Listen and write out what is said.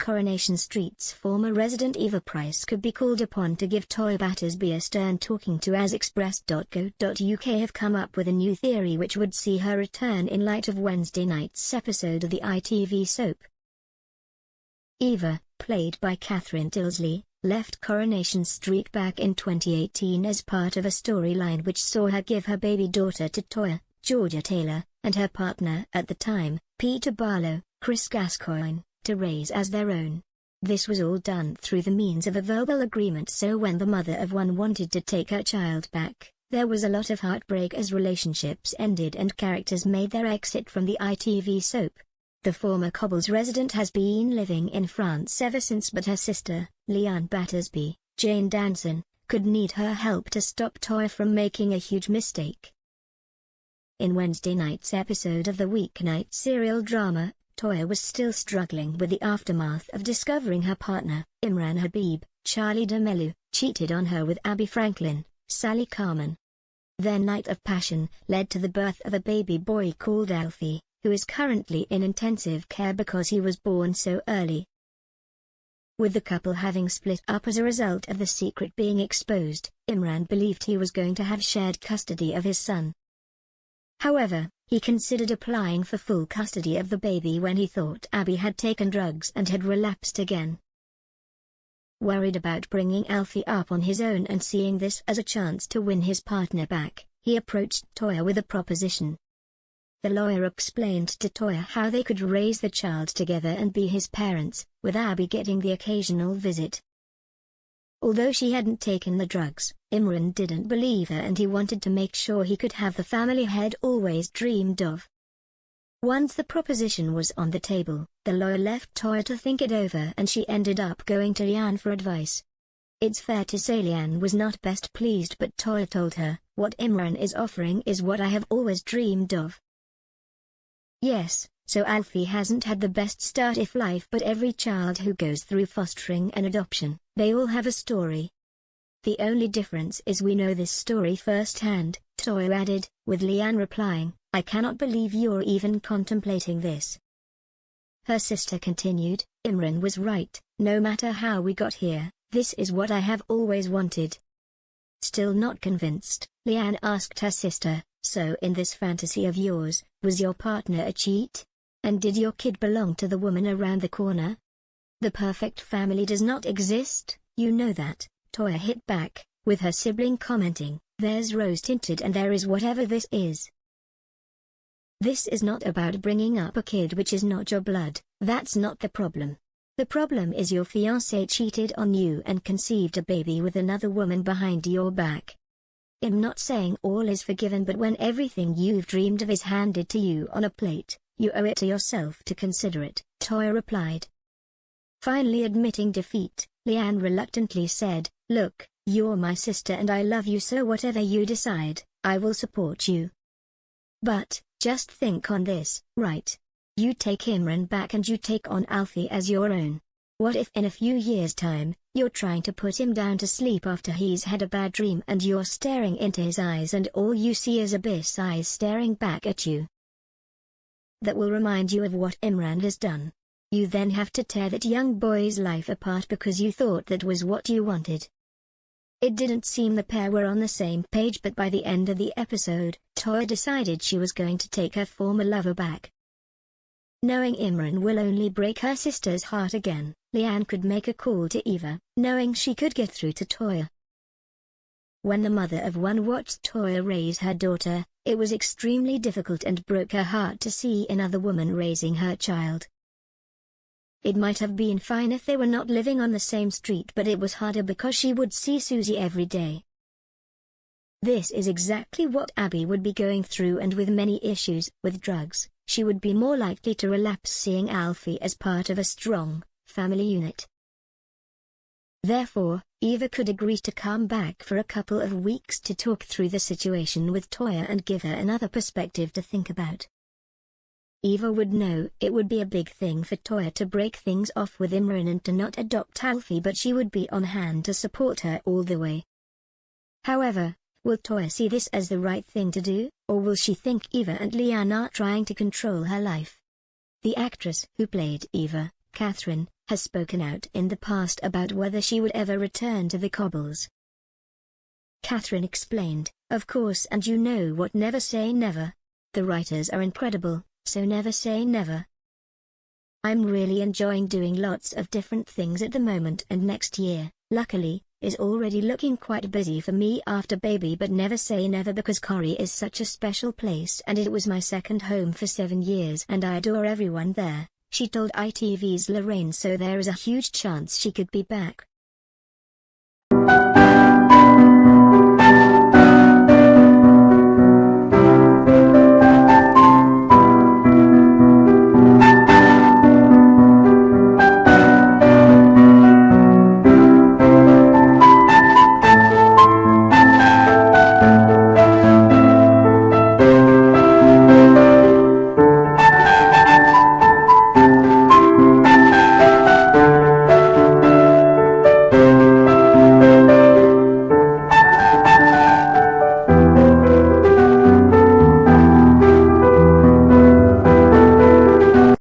Coronation Street's former resident Eva Price could be called upon to give Toyah Battersby a stern talking to, as Express.co.uk have come up with a new theory which would see her return in light of Wednesday night's episode of the ITV soap. Eva, played by Catherine Tilsley, left Coronation Street back in 2018 as part of a storyline which saw her give her baby daughter to Toyah, Georgia Taylor, and her partner at the time, Peter Barlow, Chris Gascoigne, to raise as their own. This was all done through the means of a verbal agreement, so when the mother of one wanted to take her child back, there was a lot of heartbreak as relationships ended and characters made their exit from the ITV soap. The former Cobbles resident has been living in France ever since, but her sister, Toyah Battersby, Jane Danson, could need her help to stop Toyah from making a huge mistake. In Wednesday night's episode of the weeknight serial drama, Toyah was still struggling with the aftermath of discovering her partner, Imran Habib, Charlie D'Amelio, cheated on her with Abby Franklin, Sally Carman. Their night of passion led to the birth of a baby boy called Alfie, who is currently in intensive care because he was born so early. With the couple having split up as a result of the secret being exposed, Imran believed he was going to have shared custody of his son. However, he considered applying for full custody of the baby when he thought Abby had taken drugs and had relapsed again. Worried about bringing Alfie up on his own and seeing this as a chance to win his partner back, he approached Toyah with a proposition. The lawyer explained to Toyah how they could raise the child together and be his parents, with Abby getting the occasional visit. Although she hadn't taken the drugs, Imran didn't believe her and he wanted to make sure he could have the family he'd always dreamed of. Once the proposition was on the table, the lawyer left Toyah to think it over and she ended up going to Liane for advice. It's fair to say Liane was not best pleased, but Toyah told her, "What Imran is offering is what I have always dreamed of." Yes, so Alfie hasn't had the best start of life, but every child who goes through fostering and adoption, they all have a story. The only difference is we know this story firsthand, Toyah added, with Liane replying, "I cannot believe you're even contemplating this." Her sister continued, "Imran was right, no matter how we got here, this is what I have always wanted." Still not convinced, Liane asked her sister, "So in this fantasy of yours, was your partner a cheat? And did your kid belong to the woman around the corner? The perfect family does not exist, you know that," Toyah hit back, with her sibling commenting, "There's rose-tinted and there is whatever this is. This is not about bringing up a kid which is not your blood, that's not the problem. The problem is your fiancé cheated on you and conceived a baby with another woman behind your back. I'm not saying all is forgiven, but when everything you've dreamed of is handed to you on a plate, you owe it to yourself to consider it," Toyah replied. Finally admitting defeat, Liane reluctantly said, "Look, you're my sister and I love you, so whatever you decide, I will support you. But, just think on this, right? You take Imran back and you take on Alfie as your own. What if in a few years' time, you're trying to put him down to sleep after he's had a bad dream and you're staring into his eyes and all you see is abyss eyes staring back at you? That will remind you of what Imran has done. You then have to tear that young boy's life apart because you thought that was what you wanted." It didn't seem the pair were on the same page, but by the end of the episode, Toyah decided she was going to take her former lover back. Knowing Imran will only break her sister's heart again, Liane could make a call to Eva, knowing she could get through to Toyah. When the mother of one watched Toyah raise her daughter, it was extremely difficult and broke her heart to see another woman raising her child. It might have been fine if they were not living on the same street, but it was harder because she would see Susie every day. This is exactly what Abby would be going through, and with many issues with drugs, she would be more likely to relapse seeing Alfie as part of a strong family unit. Therefore, Eva could agree to come back for a couple of weeks to talk through the situation with Toyah and give her another perspective to think about. Eva would know it would be a big thing for Toyah to break things off with Imran and to not adopt Alfie, but she would be on hand to support her all the way. However, will Toyah see this as the right thing to do, or will she think Eva and Liane are trying to control her life? The actress who played Eva, Catherine has spoken out in the past about whether she would ever return to the cobbles. Catherine explained, "Of course, and you know what, never say never. The writers are incredible, so never say never. I'm really enjoying doing lots of different things at the moment, and next year, luckily, is already looking quite busy for me after baby, but never say never because Corrie is such a special place and it was my second home for 7 years and I adore everyone there," she told ITV's Lorraine, so there is a huge chance she could be back.